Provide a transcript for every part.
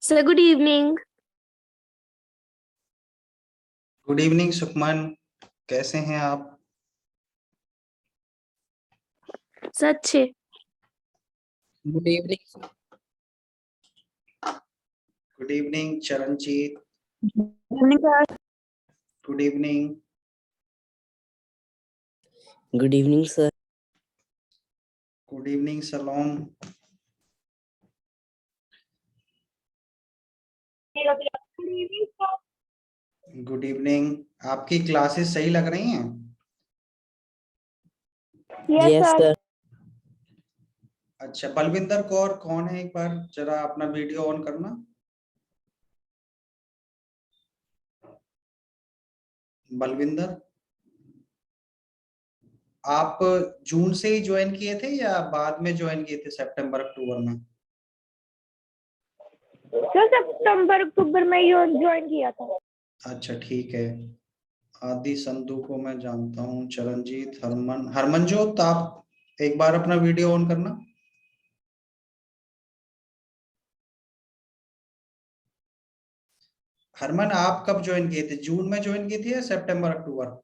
Sir good evening. Good evening Sukhman, कैसे हैं आप? सर अच्छे। Good evening. Good evening Charanjit. Good evening. Good evening sir. Good evening salon. Good evening. आपकी classes सही लग रही हैं? Yes sir. अच्छा, बलविंदर कौर कौन है? एक बार जरा अपना वीडियो ऑन करना। बलविंदर, आप जून से ही ज्वाइन किए थे या बाद में ज्वाइन किए थे, सितंबर अक्टूबर में? सर सितंबर अक्टूबर में ज्वाइन किया था। अच्छा ठीक है। आदि संधू को मैं जानता हूँ। चरणजीत, हरमनजोत, आप एक बार अपना वीडियो ऑन करना। हरमन, आप कब ज्वाइन किए थे? जून में ज्वाइन किए थे या सितंबर अक्टूबर?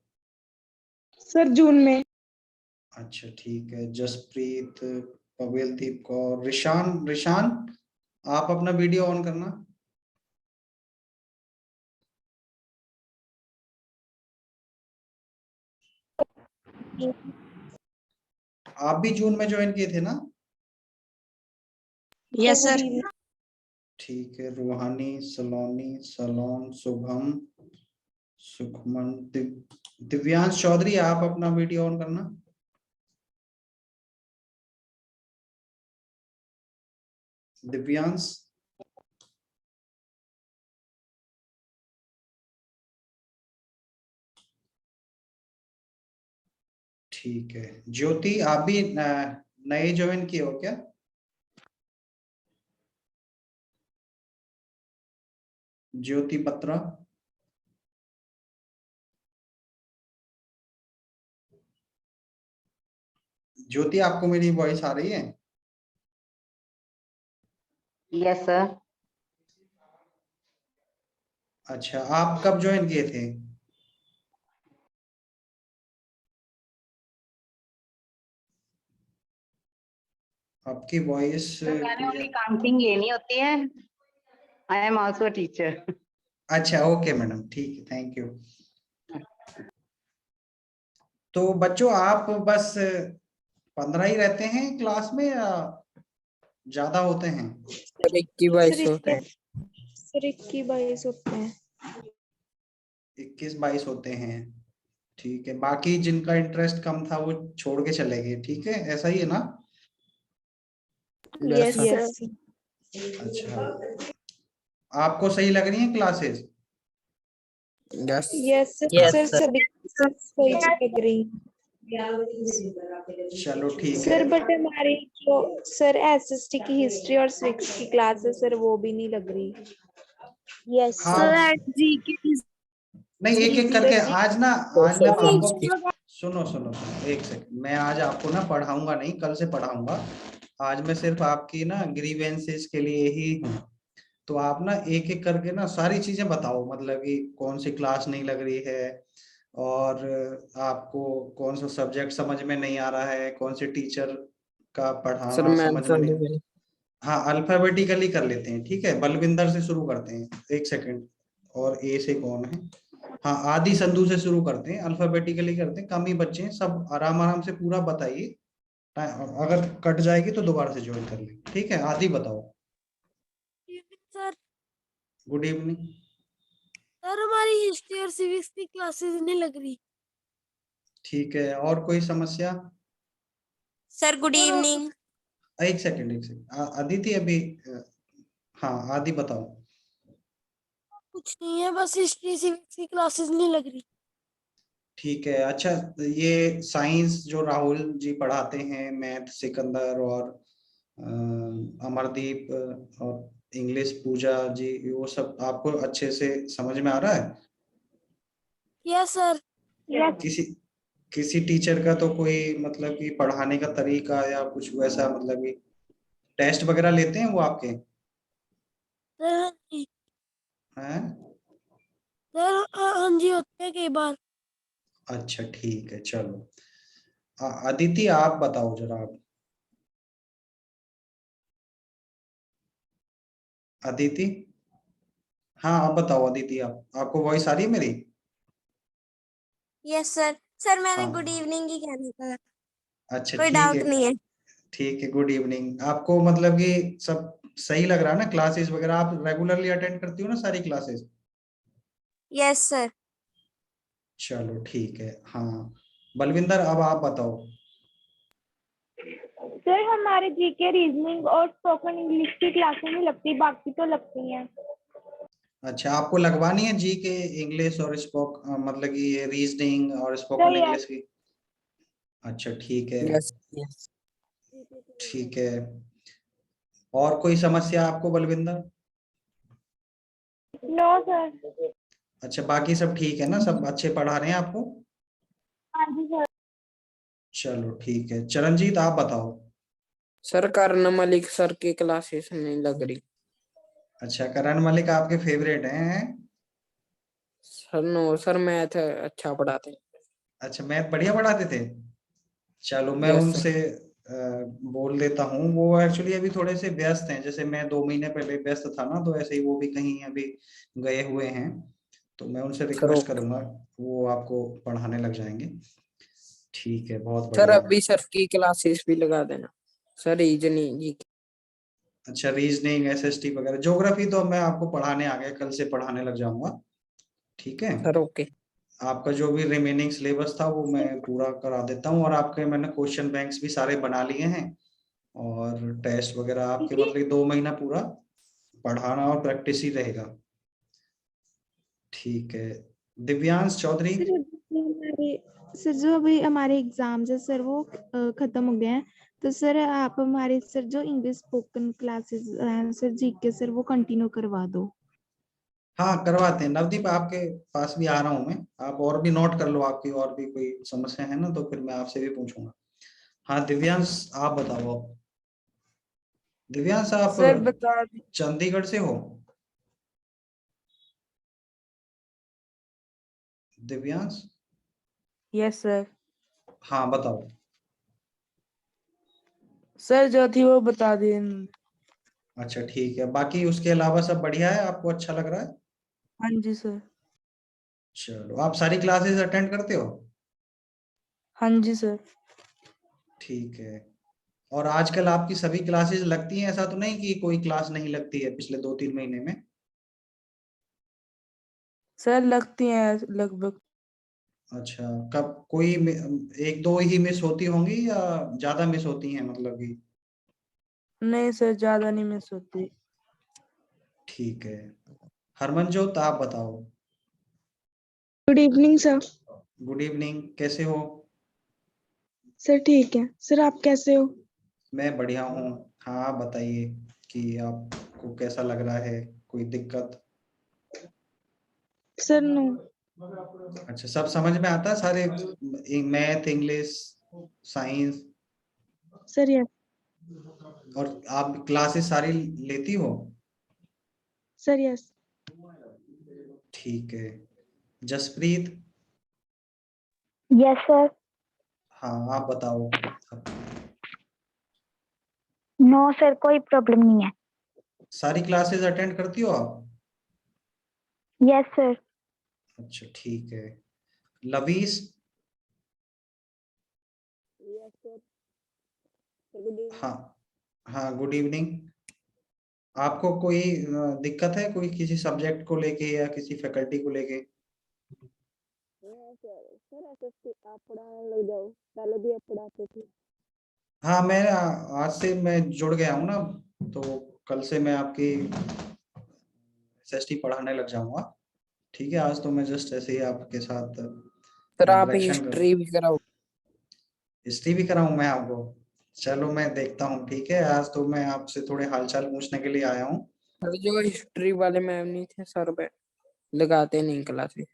सर जून में। अच्छा ठीक है। जसप्रीत, पवेलदीप कौर, रिशान, रिशान आप अपना वीडियो ऑन करना। आप भी जून में ज्वाइन किए थे ना? Yes sir. ठीक है। रूहानी, सलोनी, सलोन, शुभम, सुखमन, दिव्यांश चौधरी, आप अपना वीडियो ऑन करना। दिव्यांश, ठीक है। ज्योति, आप भी नए ज्वाइन किए हो क्या? ज्योति बत्रा, ज्योति आपको मेरी वॉइस आ रही है? Yes sir. अच्छा, आप कब ज्वाइन किए थे? आपकी वॉइस काउंटिंग लेनी होती है। I am also teacher. अच्छा ओके मैडम, ठीक है, थैंक यू। तो बच्चों, आप बस 15 ही रहते हैं क्लास में या ज्यादा होते हैं? सर 21 होते हैं। सर 21 होते हैं। 21-22 होते हैं। ठीक है, बाकी जिनका इंटरेस्ट कम था वो छोड़ के चले गए, ठीक है, ऐसा ही है ना? Yes sir. सर। अच्छा, आपको सही लग रही है classes? Yes yes yes sir. Sir. सभी सही लग रही। चलो ठीक है। सर बट हमारी जो सर एसएसटी की हिस्ट्री और सिविक्स की क्लास है सर वो भी नहीं लग रही। यस हाँ, सर। जीके नहीं, एक एक करके आज ना, आज मैं सोशल आपको, साइंस सुनो सुनो सुनो, एक सेकंड, मैं आज आपको ना पढ़ाऊंगा नहीं, कल से पढ़ाऊंगा। आज मैं सिर्फ आपकी ना ग्रीवेंसेस के लिए ही हूँ। तो आप ना एक एक करके ना सारी चीजें बताओ, मतलब कि कौन सी क्लास नहीं लग रही है, और आपको कौन सा सब्जेक्ट समझ में नहीं आ रहा है, कौन से टीचर का सर पढ़ाना मैं समझ में नहीं। हाँ, अल्फाबेटिकली कर लेते हैं, ठीक है। बलविंदर से शुरू करते हैं, एक सेकंड। और ए से कौन है? हाँ, आदि संधू से शुरू करते हैं, अल्फाबेटिकली करते हैं, कम ही बच्चे हैं, सब आराम आराम से पूरा बताइए। अगर कट जाएगी तो दोबारा से ज्वाइन कर लें, ठीक है। आदि बताओ। सर। Good evening. सर हमारी हिस्ट्री और सिविक्स की क्लासेस नहीं लग रही। ठीक है, और कोई समस्या? Sir good evening. एक सेकंड, एक सेकंड, अदिति अभी हाँ, आदि बताओ। कुछ नहीं है, बस हिस्ट्री सिविक्स की क्लासेस नहीं लग रही। ठीक है। अच्छा, ये साइंस जो राहुल जी पढ़ाते हैं, मैथ सिकंदर और अमरदीप, और इंग्लिश पूजा जी, वो सब आपको अच्छे से समझ में आ रहा है? Yes sir. किसी किसी टीचर का तो कोई मतलब कि पढ़ाने का तरीका या कुछ वैसा, मतलब कि टेस्ट वगैरह लेते हैं वो आपके? सर जी हैं? सर हाँ जी होते हैं कई बार। अच्छा ठीक है चलो। अदिति आप बताओ जरा आप। अदिति, हाँ आप बताओ अदिति, आप आपको वॉइस आ रही है मेरी? Yes sir. सर मैंने हाँ गुड इवनिंग ही कहना था, अच्छा कोई ठीक है। डाउट नहीं है। ठीक है, गुड इवनिंग। आपको मतलब कि सब सही लग रहा है ना? क्लासेस वगैरह आप रेगुलरली अटेंड करती हो ना सारी क्लासेस? Yes sir. चलो ठीक है। हाँ बलविंदर, अब आप बताओ। सर हमारे जीके रीजनिंग और स्पोकन इंग्लिश की क्लासेस नहीं लगती, बाकी तो लगती हैं। अच्छा, आपको लगवानी है जी के इंग्लिश और मतलब कि ये रीजनिंग और स्पोकन सर इंग्लिश की? अच्छा ठीक है। यस यस ठीक है, और कोई समस्या आपको बलविंदर? No sir. अच्छा, बाकी सब ठीक है ना? सब अच्छे पढ़ा रहे हैं आपको? हाँ जी सर। चलो ठीक है। चरणजीत आप बताओ। सर कर्ण मलिक सर की क्लासेस नहीं लग रही। अच्छा, करण मलिक आपके फेवरेट हैं? सर नो सर, मैथ अच्छा पढ़ाते हैं। अच्छा, मैथ बढ़िया पढ़ाते थे? चलो मैं यस सर। उनसे बोल देता हूँ। वो एक्चुअली अभी थोड़े से व्यस्त हैं, जैसे मैं 2 महीने पहले व्यस्त था ना, तो ऐसे ही वो भी कहीं अभी गए हुए हैं। तो मैं उनसे सर रिक्वेस्ट ओके। करूंगा, वो आपको पढ़ाने लग जाएंगे। ठीक है, बहुत सर बढ़िया। अभी सर की क्लासेस भी लगा देना। सर रीजनिंग जी। अच्छा, रीजनिंग एसएसटी वगैरह, ज्योग्राफी तो मैं आपको पढ़ाने आ गया, कल से पढ़ाने लग जाऊंगा। ठीक है, सर ओके। आपका जो भी रिमेनिंग सिलेबस था वो मैं पूरा करा देता हूँ, और आपके मैंने क्वेश्चन बैंक्स भी सारे बना लिए हैं। और टेस्ट वगैरह आपके मतलब कि 2 महीना पूरा पढ़ाना और प्रैक्टिस ही रहेगा। ठीक है, दिव्यांश चौधरी। सर जो अभी हमारे एग्जाम्स है सर वो खत्म हो गए हैं, तो सर आप हमारे सर जो इंग्लिश स्पोकन क्लासेस हैं सर जीके सर वो कंटिन्यू करवा दो। हाँ करवाते हैं। नवदीप आपके पास भी आ रहा हूँ मैं, आप और भी नोट कर लो, आपकी और भी कोई समस्या है ना तो फिर मैं आपसे भी पूछूंगा। हाँ दिव्यांश आप बताओ अब। दिव्यांश आप सर बता दी। चंडीगढ़ से हो? Divyansh, yes sir. हाँ बताओ। सर जो थी वो बता दी। अच्छा ठीक है, बाकी उसके अलावा सब बढ़िया है, आपको अच्छा लग रहा है? हाँ जी सर। चलो, आप सारी क्लासेस अटेंड करते हो? हाँ जी सर। ठीक है। और आजकल आपकी सभी क्लासेस लगती हैं? ऐसा तो नहीं कि कोई क्लास नहीं लगती है पिछले 2-3 महीने में? सर लगती हैं लगभग। अच्छा, कब कोई एक दो ही मिस होती होंगी या ज्यादा मिस होती हैं मतलब कि? नहीं सर ज्यादा नहीं मिस होती। ठीक है। हरमनजोत आप बताओ। Good evening sir. Good evening, कैसे हो? सर ठीक है सर, आप कैसे हो? मैं बढ़िया हूँ। हाँ आप बताइए कि आपको कैसा लग रहा है, कोई दिक्कत? Sir no. अच्छा, सब समझ में आता है सारे? Math, English, science? Sir yes. और आप क्लासेस सारी लेती हो? Sir yes. ठीक है। Jaspreet, yes sir. हाँ आप बताओ। नो सर, कोई प्रॉब्लम नहीं है। सारी क्लासेस अटेंड करती हो आप? Yes sir. अच्छा ठीक है। लवीस, हाँ हाँ गुड इवनिंग। आपको कोई दिक्कत है कोई किसी सब्जेक्ट को लेके या किसी फैकल्टी को लेके? आप पढ़ाने लग जाओ, पहले भी आप पढ़ाते थे। हाँ मैं आज से मैं जुड़ गया हूँ ना, तो कल से मैं आपकी एसएसटी पढ़ाने लग जाऊंगा। ठीक है, आज तो मैं जस्ट ऐसे ही आपके साथ सर आप इंटरेक्शन कर। हिस्ट्री भी कराओ। हिस्ट्री भी कराऊं मैं आपको? चलो मैं देखता हूँ। ठीक है, आज तो मैं आपसे थोड़े हालचाल पूछने के लिए आया हूँ। सर जो हिस्ट्री वाले मैम नहीं थे सर पे लगाते नहीं क्लासेस।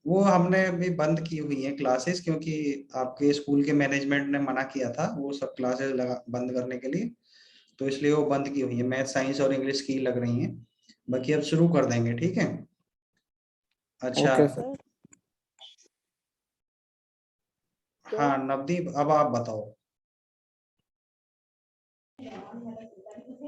वो हमने अभी बंद की हुई है क्लासेस, क्योंकि आपके स्कूल के मैनेजमेंट ने मना किया था वो सब क्लासेस लगा बंद करने के लिए। तो इसलिए वो बंद की हुई है। मैथ, साइंस और इंग्लिश की लग रही हैं। बाकी अब शुरू कर देंगे, ठीक है। अच्छा, ओके सर। हाँ नवदीप, अब आप बताओ।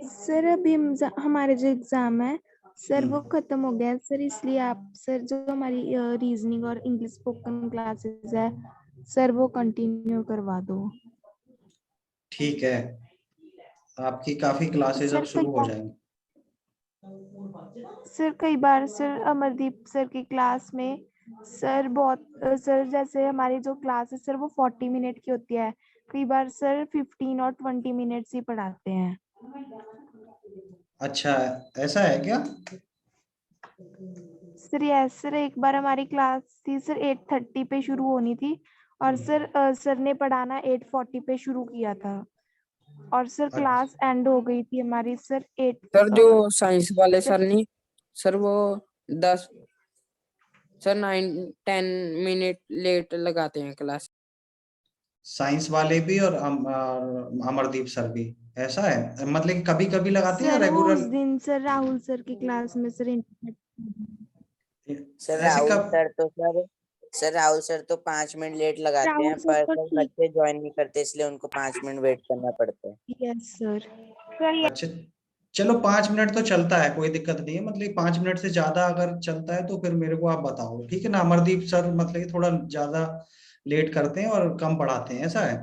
सर अभी हमारे जो एग्जाम है सर वो हम्म, खत्म हो गया है सर, इसलिए आप सर जो हमारी रीजनिंग और इंग्लिश स्पोकन क्लासेस है सर वो कंटिन्यू करवा दो। ठीक है, आपकी काफी क्लासेस अब सर शुरू हो जाएंगी। कई बार सर अमरदीप सर की क्लास में सर बहुत सर जैसे हमारी जो क्लास है सर वो 40 मिनट की होती है, कई बार सर 15 और 20 मिनट्स ही पढ़ाते हैं। अच्छा, ऐसा है क्या? सर यस सर, एक बार हमारी क्लास थी सर 8:30 पे शुरू होनी थी और सर सर ने पढ़ाना 8:40 पे शुरू किया था और सर अच्छा, क्लास एंड हो गई थी हमारी सर 8। सर जो साइंस वाले सर सर नहीं, सर वो 10 सर 9-10 मिनट लेट लगाते हैं क्लास। साइंस वाले भी और अमरदीप सर भी, ऐसा है? मतलब कि कभी कभी लगाते हैं या सर वो उस रेगुलर? दिन सर राहुल सर की क्लास में सर इंटरनेट सर ऐसे राहुल कब? सर तो सर राहुल सर तो 5 मिनट लेट लगाते राहुल हैं, सर पर तो सर ठीक। बच्चे ज्वाइन नहीं करते इसलिए उनको 5 मिनट वेट करना पड़ता है। यस सर सर अच्छा, चलो 5 मिनट तो चलता है, कोई दिक्कत नहीं है। मतलब 5 मिनट से ज्यादा अगर चलता है तो फिर मेरे को आप बताओ, ठीक है ना। अमरदीप सर मतलब कि थोड़ा ज्यादा लेट करते हैं और कम पढ़ाते हैं, ऐसा है?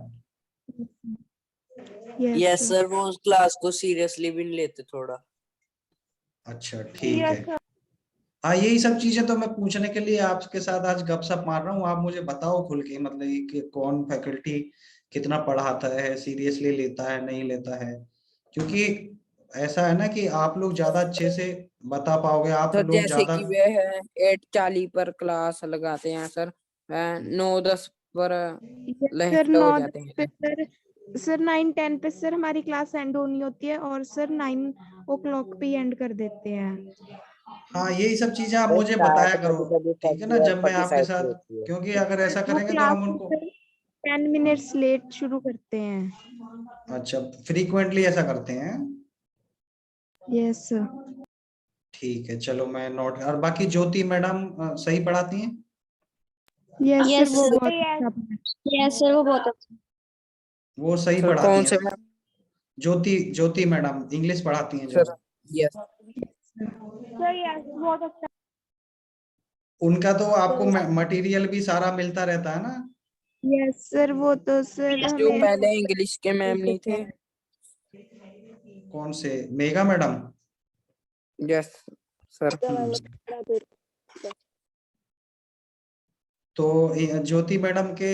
यस यस सर सर, वो उस क्लास को सीरियसली भी नहीं लेते थोड़ा। अच्छा, ठीक यस है। सर। हाँ, यही सब चीजें तो मैं पूछने के लिए आपके साथ आज गपशप मार रहा हूँ। आप मुझे बताओ खुल के, मतलब ये कि कौन फैकल्टी कितना पढ़ाता है, सीरियसली लेता है नहीं लेता है। क्योंकि ऐसा है ना कि आप लोग ज्यादा अच्छे से बता पाओगे, आप सर लोग जैसे ज्यादा। कि वे है 8:40 पर क्लास लगाते हैं सर, 9:10 पर सर लेफ्ट हो 9 जाते पे हैं। सर 9:10 पे सर हमारी क्लास एंड होनी होती है और सर 9 o'clock पे एंड कर देते हैं। हाँ, यही सब चीजें आप सर मुझे बताया स्टार्ट करो, कभी कभी ठीक है ना, 40 और जब मैं आपके 45 की साथ। होती है। क्योंकि अगर ऐसा वो करेंगे तो क्लास हम उनको। सर 10 मिनट्स लेट शुरू करते हैं। अच्छा, फ्रीक्वेंटली ऐसा करते हैं? Yes sir. ठीक है, चलो मैं नोट। और बाकी ज्योति मैडम सही पढ़ाती हैं? यस सर यस वो सर। बहुत अच्छा पढ़ाते यस सर, वो बहुत अच्छा। वो सही सर पढ़ाती कौन हैं। से मैम? ज्योति ज्योति मैडम इंग्लिश पढ़ाती हैं जो। Sir yes. हैं। सर यस बहुत अच्छा। उनका तो आपको मटेरियल भी सारा मिलता रहता है ना? यस सर वो तो सर जो हमें पहले इंग्लिश के मैम नहीं थे? कौन से, मेगा मैडम? Yes sir. तो ज्योति मैडम के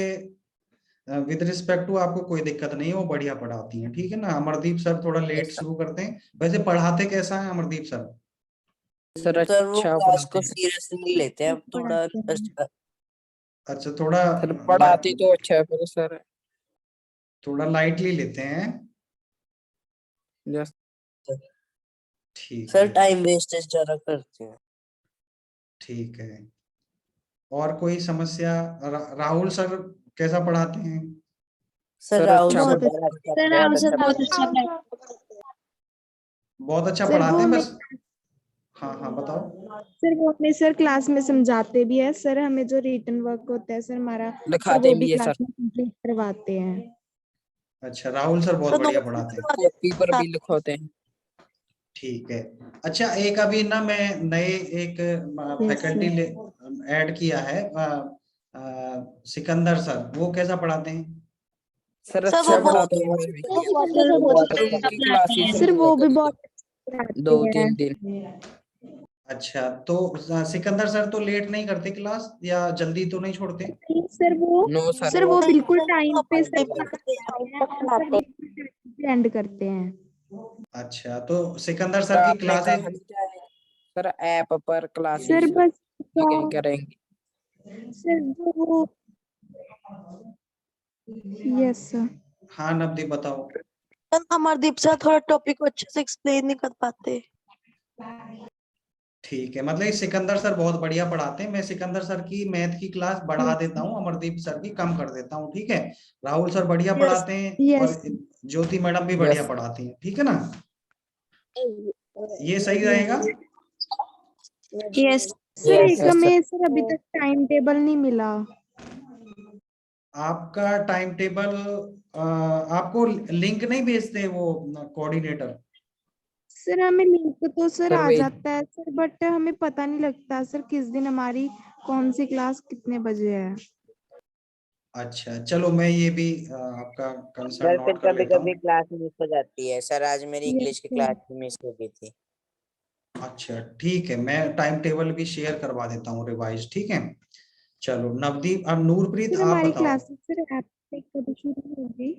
विद रिस्पेक्ट टू आपको कोई दिक्कत नहीं है, वो बढ़िया पढ़ाती हैं, ठीक है ना। अमरदीप सर थोड़ा लेट यस शुरू करते हैं। वैसे पढ़ाते कैसा है अमरदीप सर? सर सर वो अच्छा क्लास पढ़ाते को हैं। सीरियसली नहीं लेते हैं, अब थोड़ा पढ़ाते हैं। अच्छा, थोड़ा सर पढ़ाते तो अच्छा है पर सर। थोड़ा लाइटली लेते हैं। यस ठीक सर है, टाइम वेस्टेज ज्यादा करते हैं। ठीक है। और कोई समस्या? राहुल सर कैसा पढ़ाते हैं? सर सर राहुल अच्छा सर बहुत पढ़ाते बड़ा हैं। अच्छा, सर बहुत राहुल सर अच्छा बहुत पढ़ाते अच्छा हैं। पढ़ाते बहुत अच्छा सर पढ़ाते वो हैं हमें बस। हाँ हाँ, बताओ। सर वो हमें सर क्लास में समझाते भी है सर, हमें जो रिटन वर्क होता है सर हमारा सर लिखाते वो भी भी है क्लास सर, में कंप्लीट करवाते हैं। अच्छा, राहुल सर बहुत बढ़िया पढ़ाते हैं। कॉपी पर भी लिखवाते हैं। ठीक है। अच्छा, एक अभी ना मैं नए एक यस फैकल्टी सर। ऐड किया है, सिकंदर सर, वो कैसा पढ़ाते हैं? सर सर वो अच्छा बहुत पढ़ाते हैं वे भी। सर वो बहुत बहुत सर अच्छा अच्छा उनकी पढ़ाते पढ़ाते क्लासेस हैं। सर नहीं हुआ वो भी करती बहुत पढ़ाते 2-3 दिन। हैं। अच्छा, तो सिकंदर सर तो लेट नहीं करते क्लास, या जल्दी तो नहीं छोड़ते? नहीं सर वो नो सर। सर वो बिल्कुल टाइम पे टाइम सर पे पढ़ाते हैं और सर बिल्कुल टाइम पे एंड करते हैं। अच्छा, तो सिकंदर सर सर की आपने क्लासेस। कहा नहीं था सर ऐप पर सर क्लासेस बस करेंगे। सर जो वो यस सर। हाँ नवदीप, बताओ। अमरदीप सर थोड़ा टॉपिक को अच्छे से एक्सप्लेन नहीं कर पाते। ठीक है, मतलब ये सिकंदर सर बहुत बढ़िया पढ़ाते हैं। मैं सिकंदर सर की मैथ की क्लास बढ़ा देता हूँ, अमरदीप सर की कम कर देता हूँ, ठीक है। राहुल सर बढ़िया पढ़ाते हैं यस और ज्योति मैडम भी बढ़िया Yes. पढ़ाती हैं, ठीक है ना। ये सही रहेगा। यस सर Yes, एक yes, हमें सर अभी तक टाइम टेबल नहीं मिला। आपका टाइम टेबल आपको लिंक नहीं भेजते वो कोऑर्डिनेटर? सर हमें लिंक तो सर Sir, आ wait. जाता है सर, बट हमें पता नहीं लगता सर किस दिन हमारी कौन सी क्लास कितने बजे है। अच्छा चलो, मैं ये भी आपका कंसर्न सर फिर नोट कर कभी लेता कभी हूँ। क्लास मिस हो जाती है सर, आज मेरी यस इंग्लिश की सर। क्लास मिस हो गई थी। अच्छा ठीक है, मैं टाइम टेबल भी शेयर करवा देता हूँ रिवाइज, ठीक है। चलो नवदीप, अब नूरप्रीत सर आप हमारी बताओ। क्लासेस सर ऐप से कब शुरू होगी?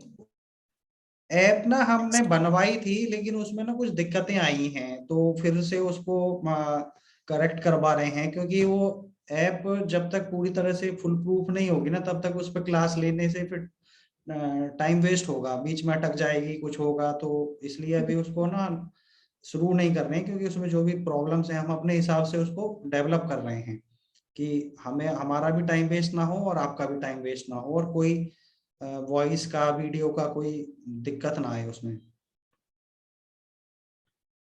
ऐप ना हमने बनवाई थी, लेकिन उसमें ना कुछ दिक्कतें आई हैं, तो फिर से उसको करेक्ट करवा रहे हैं, क्योंकि वो ऐप जब तक पूरी तरह से फुल प्रूफ नहीं होगी ना, तब तक उस पर क्लास लेने से फिर टाइम वेस्ट होगा, बीच में अटक जाएगी, कुछ होगा, तो इसलिए अभी उसको ना शुरू नहीं कर रहे हैं, क्योंकि उसमें जो भी प्रॉब्लम्स हैं हम अपने हिसाब से उसको डेवलप कर रहे हैं कि हमें हमारा भी टाइम वेस्ट ना हो और आपका भी टाइम वेस्ट ना हो, और कोई वॉइस का वीडियो का कोई दिक्कत ना आए उसमें,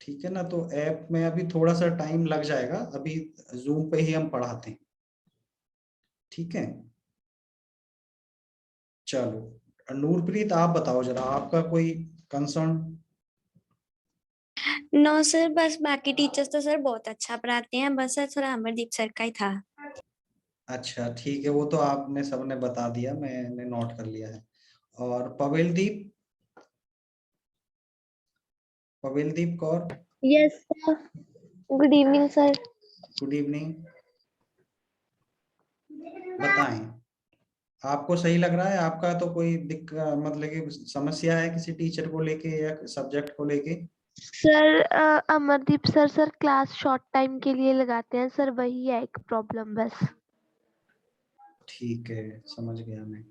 ठीक है ना। तो ऐप में अभी थोड़ा सा टाइम लग जाएगा, अभी जूम पे ही हम पढ़ाते हैं, ठीक है। चलो नूरप्रीत आप बताओ जरा, आपका कोई कंसर्न? नो सर, बस बाकी टीचर्स तो सर बहुत अच्छा पढ़ाते हैं, बस सर थोड़ा अमरदीप सर का ही था। अच्छा ठीक है, वो तो आपने सबने बता दिया, मैंने नोट कर लिया है। और Paveldeep, Paveldeep Kaur, yes sir. Good evening sir. Good evening. बताएं, आपको सही लग रहा है? आपका तो कोई मतलब कि समस्या है किसी टीचर को लेके या सब्जेक्ट को लेके? Sir Amardeep sir class short time के लिए लगाते हैं सर, वही है एक प्रॉब्लम बस। ठीक है, समझ गया मैं।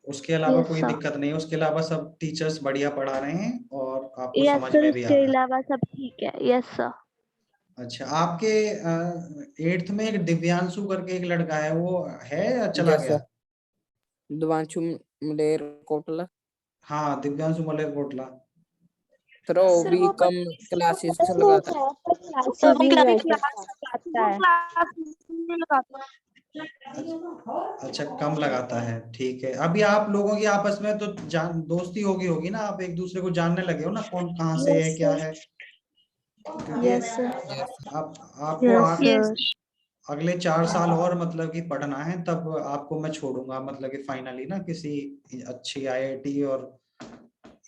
उसके अलावा यस कोई सर। दिक्कत नहीं है, उसके अलावा सब टीचर्स बढ़िया पढ़ा रहे हैं और आपको यस समझ सर, में भी आ उसके रहा है। अलावा सब ठीक है। Yes sir. अच्छा, आपके 8th में एक दिव्यांशु करके एक लड़का है, वो है या चला Yes, गया? sir. Devanshu Mler Kotla. हाँ, दिव्यांशु मलेर कोटला। Sir, वो सर भी वो कम क्लासेस लगाता है। क्लासेस नहीं लगाता है। अच्छा कम लगाता है, ठीक है। अभी आप लोगों की आपस में तो जान दोस्ती होगी ना, आप एक दूसरे को जानने लगे हो ना, कौन कहाँ से है यस क्या सर। है, क्योंकि यस सर। Yes. आप आपको यस सर। अगले 4 साल और मतलब कि पढ़ना है, तब आपको मैं छोड़ूंगा, मतलब कि फाइनली ना किसी अच्छी आईआईटी और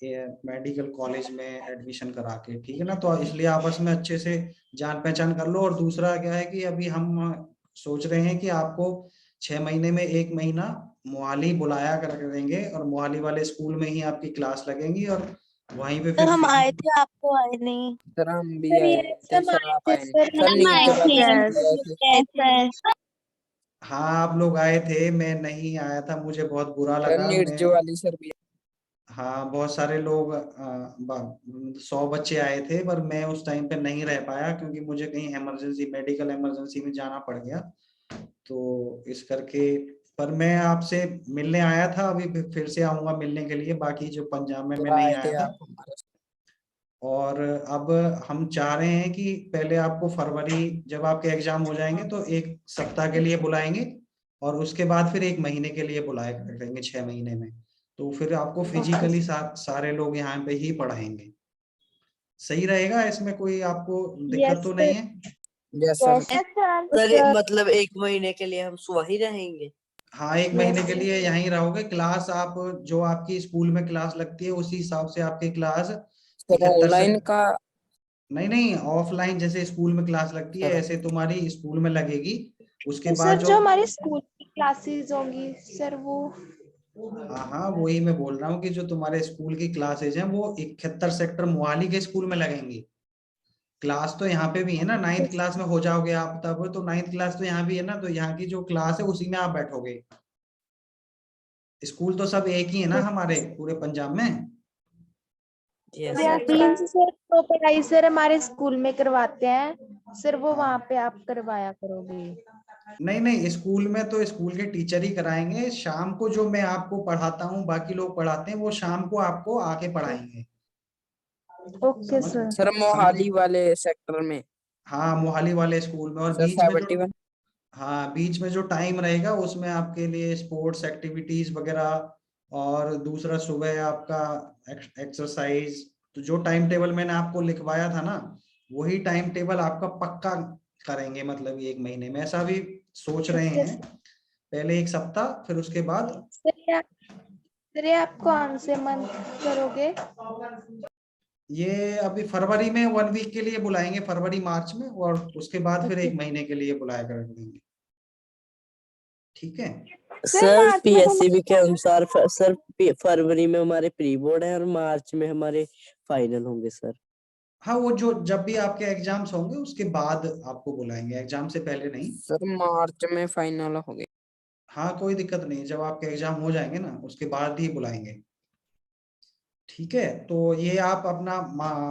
मेडिकल कॉलेज में एडमिशन करा के, ठीक है ना। तो इसलिए आपस में अच्छे से जान पहचान कर लो। और दूसरा क्या है कि अभी हम सोच रहे हैं कि आपको 6 महीने में 1 महीना मोहाली बुलाया कर देंगे, और मोहाली वाले स्कूल में ही आपकी क्लास लगेंगी, और वहीं पे सर फिर हम आए थे, आपको आए नहीं। सर हम भी सर आए ये थे, सब सर आए आप थे आए नहीं। सर, सर हम नीट आए वाले थे। सर भी आए थे। सर हाँ आप लोग आए थे, मैं नहीं आया था, मुझे बहुत बुरा सर लगा। नीट मैं जो वाली सर भी हाँ, बहुत सारे लोग 100 बच्चे आए थे, पर मैं उस टाइम पे नहीं रह पाया, क्योंकि मुझे कहीं इमरजेंसी, मेडिकल इमरजेंसी में जाना पड़ गया, तो इस करके। पर मैं आपसे मिलने आया था, अभी फिर से आऊंगा मिलने के लिए, बाकी जो पंजाब में मैं नहीं आए आया थे था। आप हमारे। और अब हम चाह रहे हैं कि पहले आपको फरवरी, जब आपके एग्जाम हो जाएंगे तो 1 सप्ताह के लिए बुलाएंगे, और उसके बाद फिर 1 महीने के लिए बुलाए करेंगे 6 महीने में। तो फिर आपको फिजिकली सारे लोग यहाँ पे ही पढ़ाएंगे। सही रहेगा? इसमें कोई आपको दिक्कत यस तो सर। नहीं है? Yes sir. सर मतलब 1 महीने के लिए हम वहीं रहेंगे? हाँ, 1 महीने के लिए यहीं रहोगे। क्लास आप जो आपकी स्कूल में क्लास लगती है उसी हिसाब से आपकी क्लास सर 71 से, ऑनलाइन का। नहीं नहीं, ऑफलाइन जैसे स्कूल में क्लास लगती है सर ऐसे तुम्हारी स्कूल में लगेगी। उसके तो बाद सर जो, जो हमारी स्कूल की क्लासेस होंगी सर वो। हाँ हाँ वही मैं बोल रहा हूँ कि जो तुम्हारे स्कूल की क्लासेज हैं वो 71 सेक्टर मोहाली के स्कूल में लगेंगी। क्लास तो यहाँ पे भी है ना, 9th क्लास में हो जाओगे आप तब, तो 9th क्लास तो यहाँ भी है ना, तो यहाँ की जो क्लास है उसी में आप बैठोगे। स्कूल तो सब एक ही है ना हमारे पूरे पंजाब में। Yes, sir sir. तीन सर तो पढ़ाई सर हमारे स्कूल में करवाते हैं सर, वो वहाँ पे आप करवाया करोगे। नहीं नहीं, स्कूल में तो स्कूल के टीचर ही कराएंगे। शाम को जो मैं आपको पढ़ाता हूँ, बाकी लोग पढ़ाते हैं, वो शाम को आपको आके पढ़ाएंगे। ओके समझ सर। सर मोहाली वाले सेक्टर में हाँ, मोहाली वाले स्कूल में। और सर बीच में जो 71। हाँ, बीच में जो टाइम रहेगा उसमें आपके लिए स्पोर्ट्स एक्टिविटीज वगैरह, और दूसरा सुबह आपका एक्सरसाइज। तो जो टाइम टेबल मैंने आपको लिखवाया था ना, वही टाइम टेबल आपका पक्का करेंगे, मतलब 1 महीने में। ऐसा भी सोच रहे हैं, पहले 1 सप्ताह, फिर उसके बाद सर ये आप कौन से मंथ करोगे? ये अभी फरवरी में 1 वीक के लिए बुलाएंगे, फरवरी मार्च में, और उसके बाद फिर 1 महीने के लिए बुलाया कर देंगे। ठीक है। सर मार्च में तो पीएससीबी के अनुसार फरवरी में हमारे प्री बोर्ड है और मार्च में हमारे फाइनल होंगे सर। हाँ, वो जो जब भी आपके एग्जाम्स होंगे उसके बाद आपको बुलाएंगे, एग्जाम से पहले नहीं। सर मार्च में फाइनल हो गए। हाँ, कोई दिक्कत नहीं, जब आपके एग्जाम हो जाएंगे ना उसके बाद ही बुलाएंगे। ठीक है, तो ये आप अपना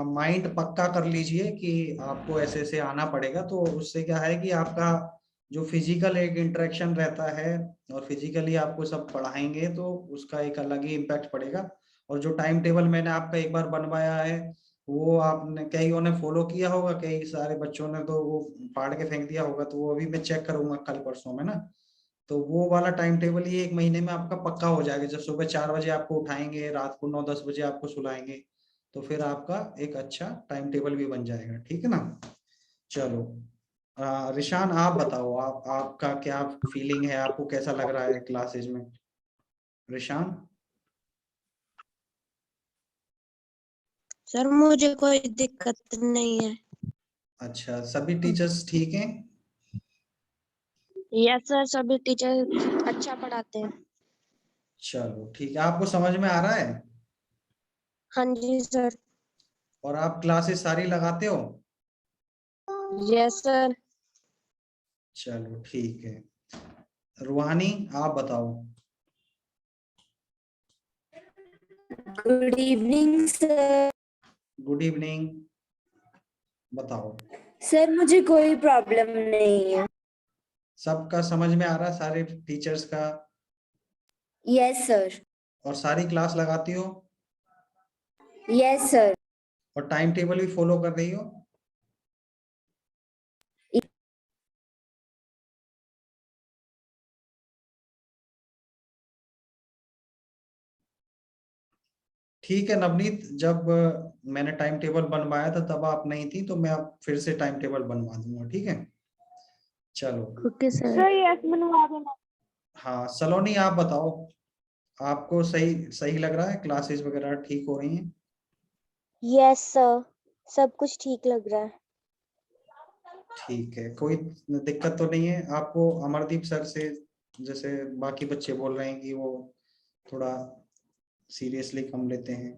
माइंड पक्का कर लीजिए कि आपको ऐसे ऐसे आना पड़ेगा। तो उससे क्या है कि आपका जो फिजिकल एक इंटरेक्शन रहता है, और फिजिकली आपको सब पढ़ाएंगे, तो उसका एक अलग ही इम्पैक्ट पड़ेगा। और जो टाइम टेबल मैंने आपका एक बार बनवाया है, वो आपने कईयों ने फॉलो किया होगा, कई सारे बच्चों ने तो वो फाड़ के फेंक दिया होगा, तो वो अभी मैं चेक करूंगा कल परसों में ना। तो वो वाला टाइम टेबल ही 1 महीने में आपका पक्का हो जाएगा। जब सुबह 4 बजे आपको उठाएंगे, रात को 9-10 बजे आपको सुलाएंगे, तो फिर आपका एक अच्छा टाइम टेबल भी बन जाएगा। ठीक है ना। चलो, रिशान आप बताओ, आपका क्या फीलिंग है, आपको कैसा लग रहा है क्लासेज में? रिशान। सर मुझे कोई दिक्कत नहीं है। अच्छा, सभी टीचर्स ठीक हैं? यस सर, सभी टीचर अच्छा पढ़ाते हैं। चलो ठीक है, आपको समझ में आ रहा है? हाँ जी सर। और आप क्लासेस सारी लगाते हो? Yes sir. चलो ठीक है। रूहानी आप बताओ। Good evening sir. Good evening. बताओ। सर मुझे कोई प्रॉब्लम नहीं है। सबका समझ में आ रहा है, सारे टीचर्स का? Yes sir. और सारी क्लास लगाती हो? Yes sir. और टाइम टेबल भी फॉलो कर रही हो? ठीक है नवनीत, जब मैंने टाइम टेबल बनवाया था तब आप नहीं थी, तो मैं अब फिर से टाइम टेबल बनवा दूंगा। ठीक है, चलो। Okay sir. सर यस बनवा देना। हाँ, सलोनी आप बताओ, आपको सही सही लग रहा है? क्लासेस वगैरह ठीक हो रही हैं? यस सर, सब कुछ ठीक लग रहा है। ठीक है, कोई दिक्कत तो नहीं है आपको? अमरदीप सर से, जैसे बाकी बच्चे बोल रहे हैं कि वो थोड़ा सीरियसली कम लेते हैं।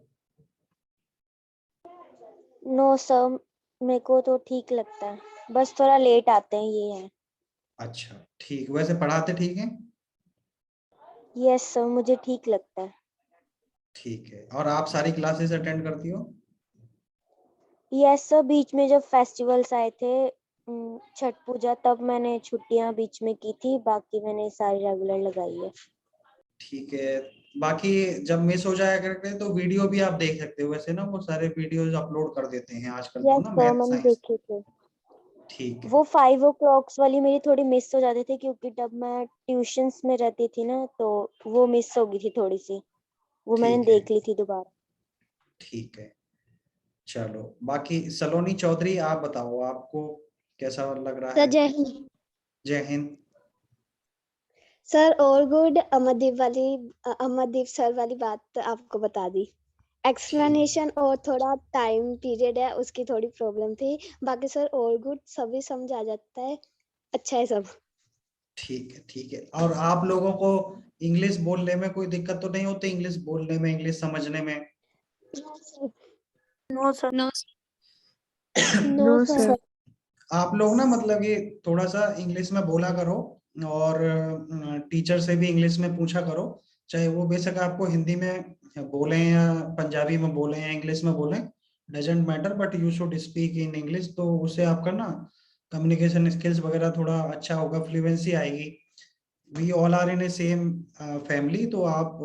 नो सर, मेरे को तो ठीक लगता है, बस थोड़ा लेट आते हैं ये है। अच्छा ठीक, वैसे पढ़ाते ठीक हैं? यस सर, मुझे ठीक लगता है। ठीक है, और आप सारी क्लासेस अटेंड करती हो? यस सर, बीच में जब फेस्टिवल्स आए थे छठ पूजा, तब मैंने छुट्टियां बीच में की थी, बाकी मैंने सारी रेगुलर लगाई है। ठीक है, बाकी जब मिस हो जाया करते तो वीडियो भी आप देख सकते हो, वैसे ना वो सारे वीडियोस अपलोड कर देते हैं आजकल तो यस ना, सर, मैथ मैंने साइंस। देखे थे। ठीक है। वो 5 o'clock वाली मेरी थोड़ी मिस हो जाती थी, क्योंकि तब मैं ट्यूशंस में रहती थी ना, तो वो मिस हो गई थी थोड़ी सी, वो मैंने ठीक है। देख ली थी दोबारा। ठीक है, चलो। बाकी सलोनी चौधरी आप बताओ, आपको कैसा लग रहा है? जय हिंद जय हिंद। सर। और गुड, अमरदीप सर वाली बात आपको बता दी। एक्सप्लेनेशन और थोड़ा टाइम पीरियड है, उसकी थोड़ी प्रॉब्लम थी। बाकी सर और गुड, सभी समझ आ जाता है, अच्छा है सब। ठीक है। ठीक है, और आप लोगों को इंग्लिश बोलने में कोई दिक्कत तो नहीं होती? इंग्लिश बोलने में, इंग्लिश समझने में? No sir. No no sir. आप लोग ना, मतलब ये थोड़ा सा इंग्लिश में बोला करो, और टीचर से भी इंग्लिश में पूछा करो, चाहे वो बेशक आपको हिंदी में बोले या पंजाबी में बोले या इंग्लिश में बोले, doesn't matter, but you should speak in English. तो उससे आपका ना कम्युनिकेशन स्किल्स वगैरह थोड़ा अच्छा होगा, फ्लुएंसी आएगी। We all are in a same family, तो आप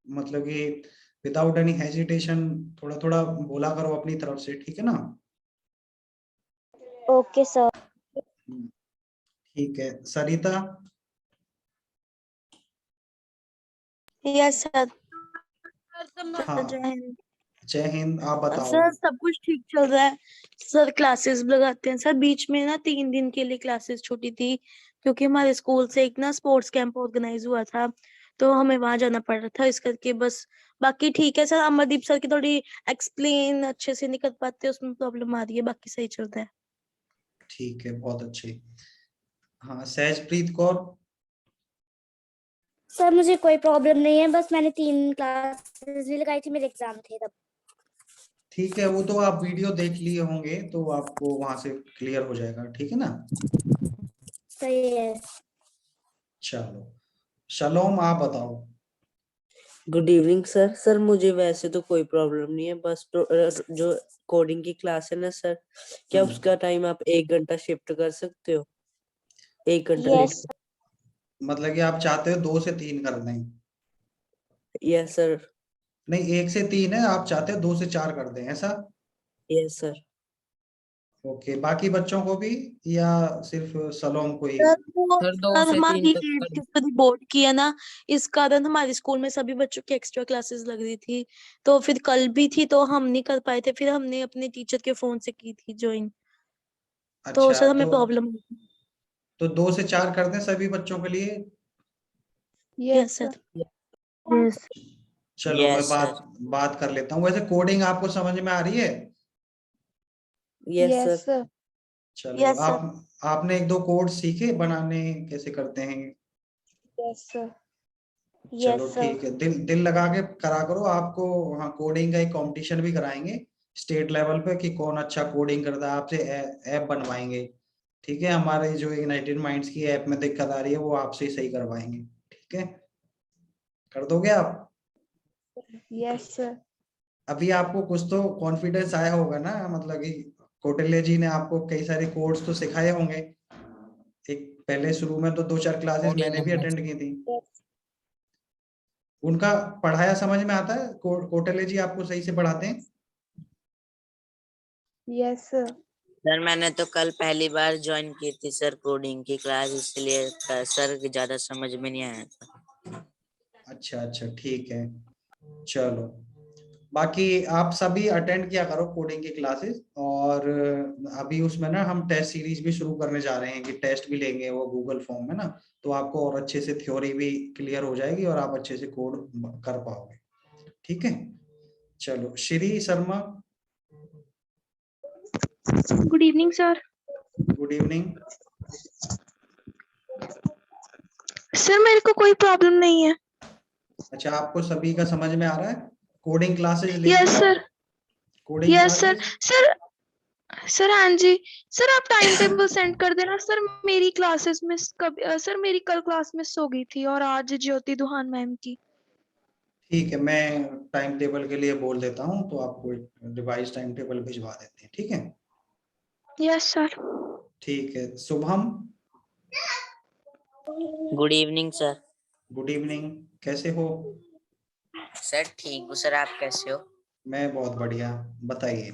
मतलब कि विदाउट एनी हेजिटेशन थोड़ा थोड़ा बोला करो अपनी तरफ से, ठीक है ना? Okay sir. ठीक है, सरिता। Yes sir. हाँ, जय हिंद। आप बताओ। सर सब कुछ ठीक चल रहा है सर, क्लासेस लगाते हैं सर। बीच में ना 3 दिन के लिए क्लासेस छूटी थी क्योंकि हमारे स्कूल से एक ना स्पोर्ट्स कैंप ऑर्गेनाइज हुआ था, तो हमें वहां जाना पड़ रहा था, इस करके बस। बाकी ठीक है सर। अमरदीप सर की थोड़ी एक्सप्लेन अच्छे से नहीं कर पाते, उसमें प्रॉब्लम आ रही है, बाकी सही चल रहा है। ठीक है, बहुत अच्छे। हाँ, सहजप्रीत कौर। सर मुझे कोई प्रॉब्लम नहीं है, बस मैंने 3 क्लासेस भी लगाई थी, मेरे एग्जाम थे तब। ठीक है, वो तो आप वीडियो देख लिए होंगे तो आपको वहां से क्लियर हो जाएगा, ठीक है ना? सही है। चलो, शलोम आप बताओ। Good evening sir. सर मुझे वैसे तो कोई प्रॉब्लम नहीं है, बस जो कोडिंग की क्लास है ना सर, क्या उसका टाइम आप 1 घंटा शिफ्ट कर सकते हो? 1 घंटा लेट। मतलब कि आप चाहते हो 2 से 3 कर दें? Yes sir. नहीं, 1 से 3 है, आप चाहते हो 2 से 4 कर दें, ऐसा? Yes sir. ओके, बाकी बच्चों को भी या सिर्फ सलोम को ही? सर वो सर 2 सर से 3 हमारी तक कर। रिपोर्ट की है ना, इस कारण हमारे स्कूल में सभी बच्चों की एक्स्ट्रा क्लासेस लग रही थी, तो फिर कल भी थी तो हम नहीं कर पाए थे, फिर हमने अपने टीचर के फोन से की थी ज्वाइन, तो अच्छा, सर हमें प्रॉब्लम। तो 2 से 4 कर दें सभी बच्चों के लिए? Yes sir. यस। चलो, मैं यस सर। बात कर लेता हूँ। वैसे कोडिंग आपको समझ में आ रही है? Yes sir. चलो, यस सर। आपने 1-2 कोड सीखे बनाने, कैसे करते हैं? Yes sir. चलो ठीक है, दिल लगा के करा करो। आपको हाँ, कोडिंग का एक कंपटीशन भी कराएंगे स्टेट लेवल पे कि कौन अच्छा कोडिंग करता है। आपसे ऐप बनवाएंगे, ठीक है? हमारे जो इग्नाइटेड माइंड्स की ऐप में दिक्कत आ रही है वो आपसे सही करवाएंगे, ठीक है? कर दोगे आप? Yes sir. अभी आपको कुछ तो कॉन्फिडेंस आया होगा ना, मतलब कि कौटिल्य जी ने आपको कई सारे कोर्स तो सिखाए होंगे। एक पहले शुरू में तो 2-4 क्लासेस मैंने भी अटेंड की थी। उनका पढ़ाया समझ में आता है? कौटिल्य जी आपको सही से पढ़ाते हैं? Yes sir. सर मैंने तो कल पहली बार ज्वाइन की थी सर कोडिंग की क्लास, इसलिए सर ज्यादा समझ में नहीं आया था। अच्छा, ठीक है। चलो, बाकी आप सभी अटेंड किया करो कोडिंग की क्लासेस। और अभी उसमें ना हम टेस्ट सीरीज भी शुरू करने जा रहे हैं कि टेस्ट भी लेंगे वो गूगल फॉर्म में ना, तो आपको और अच्छे से थ्योरी भी क्लियर हो जाएगी और आप अच्छे से कोड कर पाओगे, ठीक है? चलो, Shri Sharma. Good evening sir. Good evening. Sir मेरे को कोई प्रॉब्लम नहीं है। अच्छा, आपको सभी का समझ में आ रहा है? कोडिंग क्लासेस लेंगे yes sir. Coding yes sir. Classes. Sir हाँ जी। सर आप टाइम टेबल सेंड कर देना सर। मेरी क्लासेस मिस सर मेरी कल क्लास मिस हो गई थी और आज ज्योति दुहान मैम की। ठीक है, मैं टाइम टेबल के लिए बोल देता हूँ तो आपको रिवाइज टाइम टेबल भिजवा देते हैं, ठीक है? Yes sir. ठीक है, Shubham. Good evening sir. Good evening, कैसे हो? सर ठीक हूँ सर, आप कैसे हो? मैं बहुत बढ़िया, बताइए।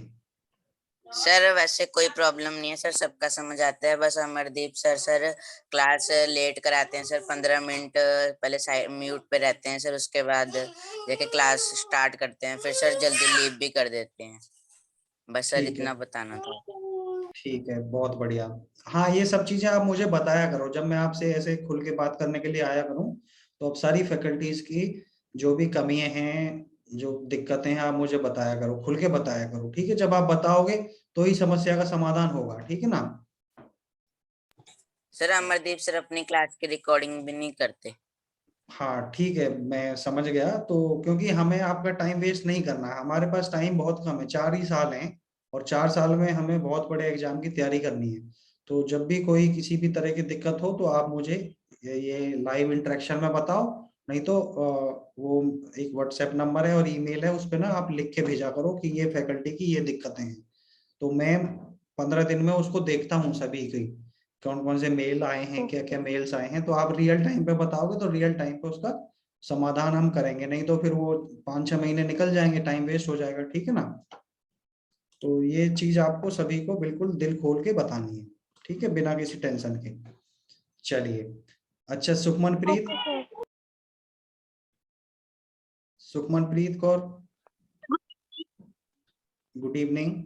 सर वैसे कोई प्रॉब्लम नहीं है सर, सबका समझ आता है। बस अमरदीप सर क्लास लेट कराते हैं सर, 15 मिनट पहले म्यूट पे रहते हैं सर, उसके बाद जाके क्लास स्टार्ट करते हैं, फिर सर जल्दी लीव भी कर देते हैं। बस सर ठीक है, इतना बताना था। ठीक है, बहुत बढ़िया। हाँ, ये सब चीजें आप मुझे बताया करो जब मैं आपसे ऐसे खुल के बात करने के लिए आया करूँ। तो अब सारी फैकल्टीज की जो भी कमियां हैं, जो दिक्कतें हैं, आप मुझे बताया करो, खुल के बताया करो, ठीक है? जब आप बताओगे तो ही समस्या का समाधान होगा, ठीक है ना? सर अमरदीप सर अपनी क्लास की रिकॉर्डिंग भी नहीं करते। हाँ, ठीक है, मैं समझ गया। तो क्योंकि हमें आपका टाइम वेस्ट नहीं करना है, हमारे पास टाइम बहुत कम है, 4 ही साल हैं और 4 साल में हमें बहुत बड़े एग्जाम की तैयारी करनी है। तो जब भी कोई किसी भी तरह की दिक्कत हो तो आप मुझे ये लाइव इंटरेक्शन में बताओ, नहीं तो वो एक व्हाट्सएप नंबर है और ईमेल है, उस पे ना आप लिख के भेजा करो कि ये फैकल्टी की ये दिक्कतें हैं, तो मैं 15 दिन में उसको देखता हूँ सभी की कौन कौन से मेल आए हैं, क्या क्या मेल्स आए हैं, तो आप रियल टाइम पे बताओगे तो रियल टाइम पे उसका समाधान हम करेंगे, नहीं तो फिर वो 5-6 महीने निकल जाएंगे, टाइम वेस्ट हो जाएगा, ठीक है ना। तो ये चीज आपको सभी को बिल्कुल दिल खोल के बतानी है, ठीक है, बिना किसी टेंशन के। चलिए, अच्छा Sukhmanpreet, Sukhmanpreet Kaur, good evening.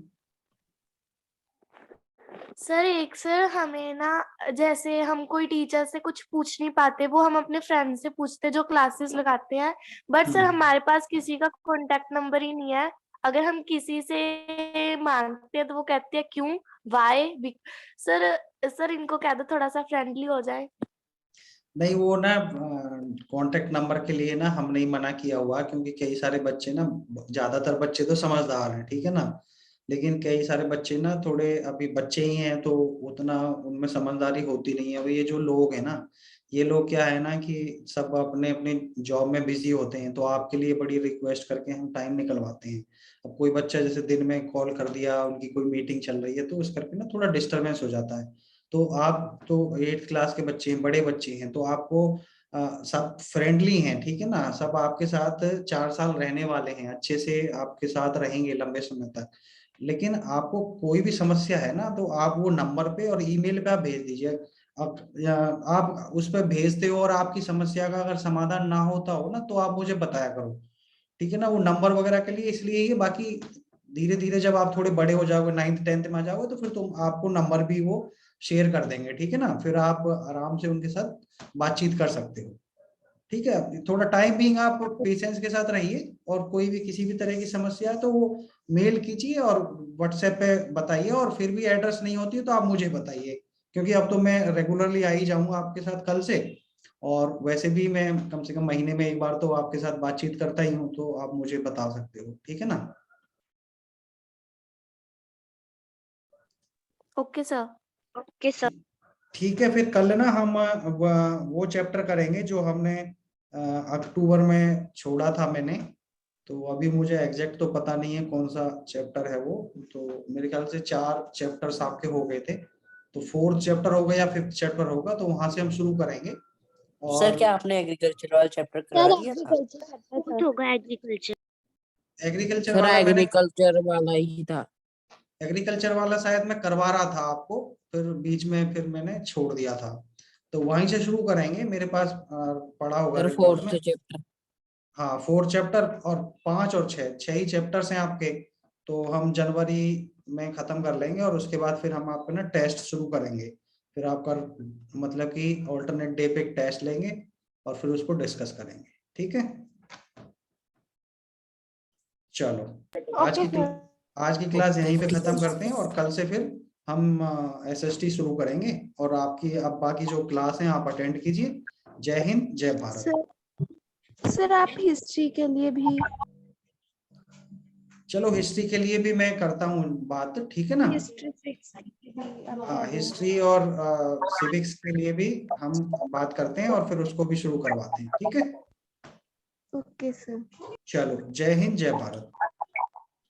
Sir हमें ना, जैसे हम कोई टीचर से कुछ पूछ नहीं पाते, वो हम अपने फ्रेंड से पूछते जो क्लासेस लगाते हैं, बट सर हमारे पास किसी का कांटेक्ट नंबर ही नहीं है। अगर हम किसी से मांगते हैं तो वो कहते हैं क्यों, वाई। सर इनको कह दो थोड़ा सा फ्रेंडली हो जाए। नहीं, वो ना कांटेक्ट नंबर के लिए ना हमने ही मना किया हुआ, क्योंकि कई सारे बच्चे ना, ज्यादातर बच्चे तो समझदार हैं, ठीक है ना, लेकिन कई सारे बच्चे ना थोड़े अभी बच्चे ही हैं, तो उतना उनमें समझदारी होती नहीं है। अब ये जो लोग हैं ना, ये लोग क्या है ना कि सब अपने अपने जॉब में बिजी होते हैं, तो आपके लिए बड़ी रिक्वेस्ट करके हम टाइम निकलवाते हैं। अब कोई बच्चा जैसे दिन में कॉल कर दिया, उनकी कोई मीटिंग चल रही है, तो इस करके ना थोड़ा डिस्टरबेंस हो जाता है। तो आप तो 8th क्लास के बच्चे हैं, बड़े बच्चे हैं, तो आपको सब फ्रेंडली हैं, ठीक है ना, सब आपके साथ 4 साल रहने वाले हैं, अच्छे से आपके साथ रहेंगे लंबे समय तक। लेकिन आपको कोई भी समस्या है ना, तो आप वो नंबर पे और ईमेल पे आप भेज दीजिए। आप उस पर भेजते हो और आपकी समस्या का अगर समाधान ना होता हो ना, तो आप मुझे बताया करो, ठीक है ना। वो नंबर वगैरह के लिए इसलिए ही है, बाकी धीरे धीरे जब आप थोड़े बड़े हो जाओगे, 9th 10th में आ जाओगे, तो फिर तुम आपको नंबर भी वो शेयर कर देंगे, ठीक है ना, फिर आप आराम से उनके साथ बातचीत कर सकते हो, ठीक है। थोड़ा टाइम भी आप पेशेंस के साथ रहिए, और कोई भी किसी भी तरह की समस्या है तो वो मेल कीजिए और व्हाट्सएप पे बताइए, और फिर भी एड्रेस नहीं होती है तो आप मुझे बताइए, क्योंकि अब तो मैं रेगुलरली आ ही जाऊंगा आपके साथ कल से, और वैसे भी मैं कम से कम महीने में एक बार तो आपके साथ बातचीत करता ही हूँ, तो आप मुझे बता सकते हो, ठीक है ना। Okay sir. ठीक है, फिर कल ना हम वो चैप्टर करेंगे जो हमने अक्टूबर में छोड़ा था मैंने, तो अभी मुझे एग्जैक्ट तो पता नहीं है कौन सा चैप्टर है वो, तो मेरे ख्याल से 4 चैप्टर्स आपके हो गए थे, तो 4th चैप्टर होगा या 5th चैप्टर होगा, तो वहां से हम शुरू करेंगे। और सर क्या आपने एग्रीकल्चर वाला चैप्टर करा दिया था? एग्रीकल्चर एग्रीकल्चर सर वाला मैंने, एग्रीकल्चर वाला ही था। एग्रीकल्चर वाला शायद मैं करवा रहा था आपको, फिर बीच में फिर मैंने छोड़ दिया था, तो वहीं से शुरू करेंगे। मेरे पास पड़ा होगा सर रिकॉर्ड 4th में। चैप्टर। हाँ, 4 चैप्टर, और 5 और 6 ही चैप्टर्स हैं आपके, तो हम जनवरी में खत्म कर लेंगे, और उसके बाद फिर हम आपका ना टेस्ट शुरू करेंगे, फिर आपका मतलब कि ऑल्टरनेट डे पे एक टेस्ट लेंगे और फिर उसको डिस्कस करेंगे, ठीक है। चलो, आज की क्लास यहीं पे खत्म करते हैं, और कल से फिर हम SST शुरू करेंगे, और आपकी अब बाकी जो क्लास हैं आप अटेंड कीजिए। जय हिंद, जय भारत। सर आप हिस्ट्री के लिए भी, चलो हिस्ट्री के लिए भी मैं करता हूँ बात, ठीक है ना। हाँ, हिस्ट्री और सिविक्स के लिए भी हम बात करते हैं, और फिर उसको भी शुरू करवाते हैं, ठीक है। Okay sir. चलो, जय हिंद, जय भारत।